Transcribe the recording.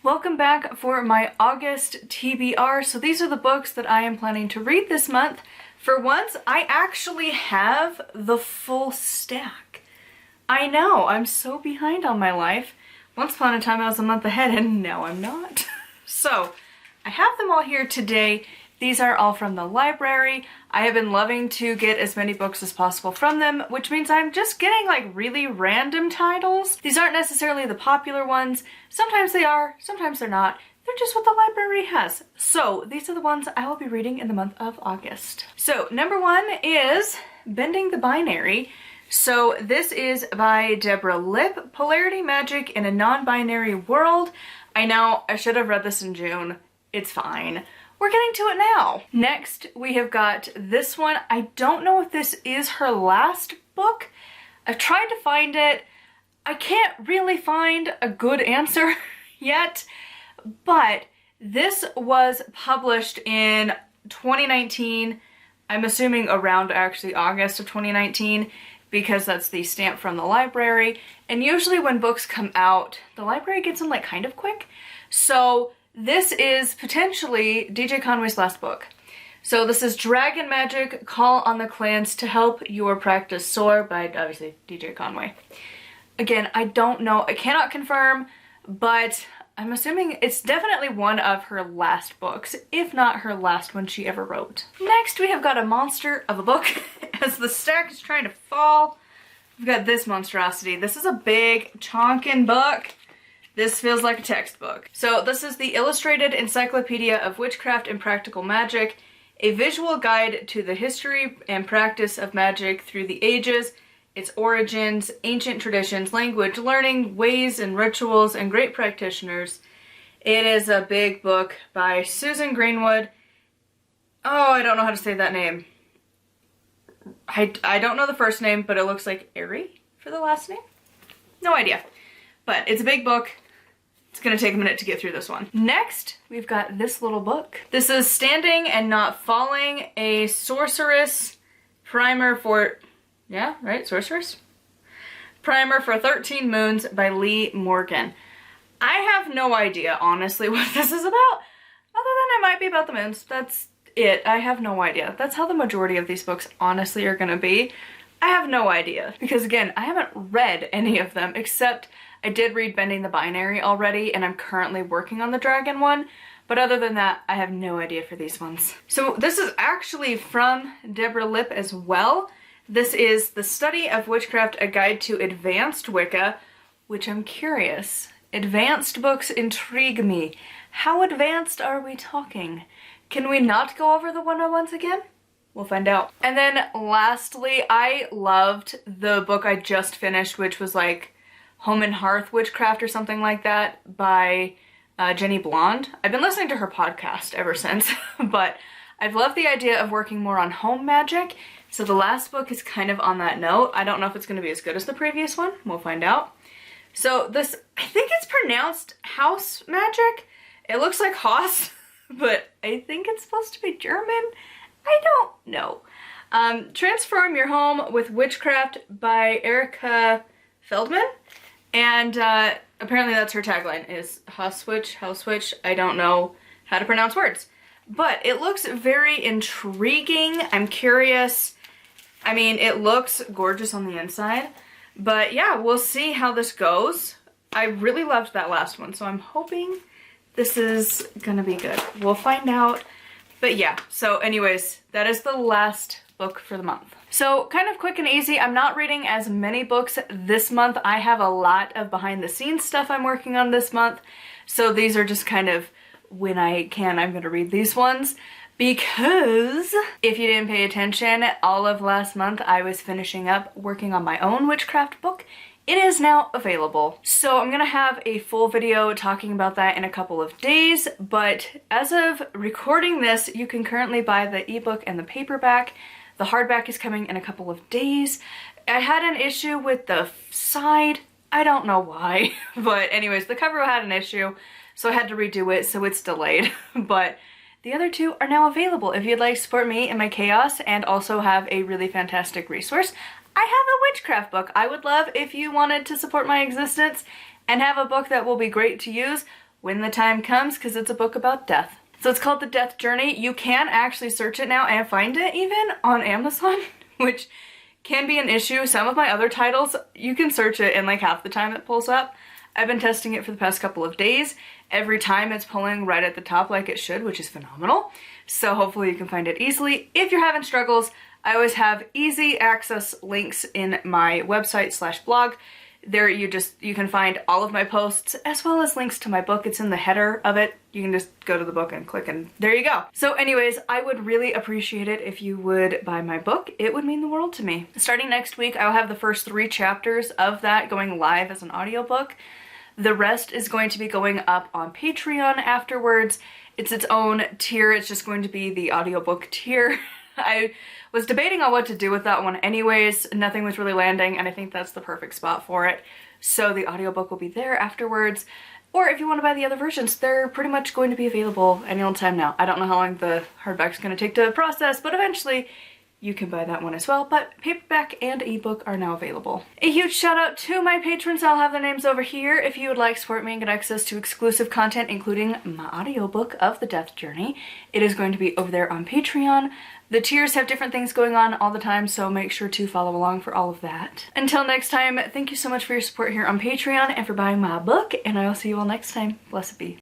Welcome back for my August TBR. So these are the books that I am planning to read this month. For once, I actually have the full stack. I know, I'm so behind on my life. Once upon a time I was a month ahead and now I'm not. So I have them all here today. These are all from the library. I have been loving to get as many books as possible from them, which means I'm just getting like really random titles. These aren't necessarily the popular ones. Sometimes they are, sometimes they're not. They're just what the library has. So these are the ones I will be reading in the month of August. So number one is Bending the Binary. So this is by Deborah Lipp, Polarity Magic in a Non-Binary World. I know, I should have read this in June. It's fine. We're getting to it now. Next, we have got this one. I don't know if this is her last book. I've tried to find it. I can't really find a good answer yet, but this was published in 2019. I'm assuming around actually August of 2019 because that's the stamp from the library. And usually when books come out, the library gets them like kind of quick. So this is potentially DJ Conway's last book. So this is Dragon Magic, Call on the Clans to Help Your Practice Soar by obviously DJ Conway. Again, I don't know, I cannot confirm, but I'm assuming it's definitely one of her last books, if not her last one she ever wrote. Next, we have got a monster of a book. As the stack is trying to fall, we've got this monstrosity. This is a big, chonkin' book. This feels like a textbook. So this is the Illustrated Encyclopedia of Witchcraft and Practical Magic, a visual guide to the history and practice of magic through the ages, its origins, ancient traditions, language, learning, ways and rituals, and great practitioners. It is a big book by Susan Greenwood. Oh, I don't know how to say that name. I don't know the first name, but it looks like Airy for the last name. No idea. But it's a big book. It's gonna take a minute to get through this one. Next, we've got this little book. This is Standing and Not Falling, a Sorceress Primer for, yeah, right, Sorceress? Primer for 13 Moons by Lee Morgan. I have no idea, honestly, what this is about, other than it might be about the moons. That's it. I have no idea. That's how the majority of these books honestly are gonna be. I have no idea. Because again, I haven't read any of them, except I did read Bending the Binary already, and I'm currently working on the dragon one. But other than that, I have no idea for these ones. So this is actually from Deborah Lipp as well. This is The Study of Witchcraft, a Guide to Advanced Wicca, which I'm curious. Advanced books intrigue me. How advanced are we talking? Can we not go over the 101s again? We'll find out. And then lastly, I loved the book I just finished, which was like Home and Hearth Witchcraft or something like that by Jenny Blonde. I've been listening to her podcast ever since, but I've loved the idea of working more on home magic. So the last book is kind of on that note. I don't know if it's going to be as good as the previous one. We'll find out. So this, I think it's pronounced house magic. It looks like Haus, but I think it's supposed to be German. I don't know. Transform Your Home with Witchcraft by Erica Feldman. And apparently that's her tagline, is house witch. I don't know how to pronounce words. But it looks very intriguing. I'm curious. I mean, it looks gorgeous on the inside. But yeah, we'll see how this goes. I really loved that last one, so I'm hoping this is gonna be good. We'll find out. But yeah, so anyways, that is the last book for the month. So kind of quick and easy. I'm not reading as many books this month. I have a lot of behind the scenes stuff I'm working on this month. So these are just kind of when I can, I'm gonna read these ones. Because if you didn't pay attention, all of last month I was finishing up working on my own witchcraft book. It is now available. So I'm gonna have a full video talking about that in a couple of days, but as of recording this, you can currently buy the ebook and the paperback. The hardback is coming in a couple of days. I had an issue with the side. I don't know why, but anyways, the cover had an issue, so I had to redo it, so it's delayed. But the other two are now available if you'd like to support me in my chaos and also have a really fantastic resource. I have a witchcraft book. I would love if you wanted to support my existence and have a book that will be great to use when the time comes, because it's a book about death. So it's called The Death Journey. You can actually search it now and find it even on Amazon, which can be an issue. Some of my other titles, you can search it and like half the time it pulls up. I've been testing it for the past couple of days. Every time it's pulling right at the top like it should, which is phenomenal. So hopefully you can find it easily. If you're having struggles, I always have easy access links in my website / blog. There you can find all of my posts as well as links to my book. It's in the header of it. You can just go to the book and click and there you go. So anyways, I would really appreciate it if you would buy my book. It would mean the world to me. Starting next week, I'll have the first 3 chapters of that going live as an audiobook. The rest is going to be going up on Patreon afterwards. It's its own tier. It's just going to be the audiobook tier. I was debating on what to do with that one anyways. Nothing was really landing, and I think that's the perfect spot for it. So the audiobook will be there afterwards. Or if you want to buy the other versions, they're pretty much going to be available any old time now. I don't know how long the hardback's going to take to process, but eventually you can buy that one as well. But paperback and ebook are now available. A huge shout out to my patrons. I'll have their names over here. If you would like to support me and get access to exclusive content, including my audiobook of The Death Journey, it is going to be over there on Patreon. The tiers have different things going on all the time, so make sure to follow along for all of that. Until next time, thank you so much for your support here on Patreon and for buying my book, and I will see you all next time. Blessed be.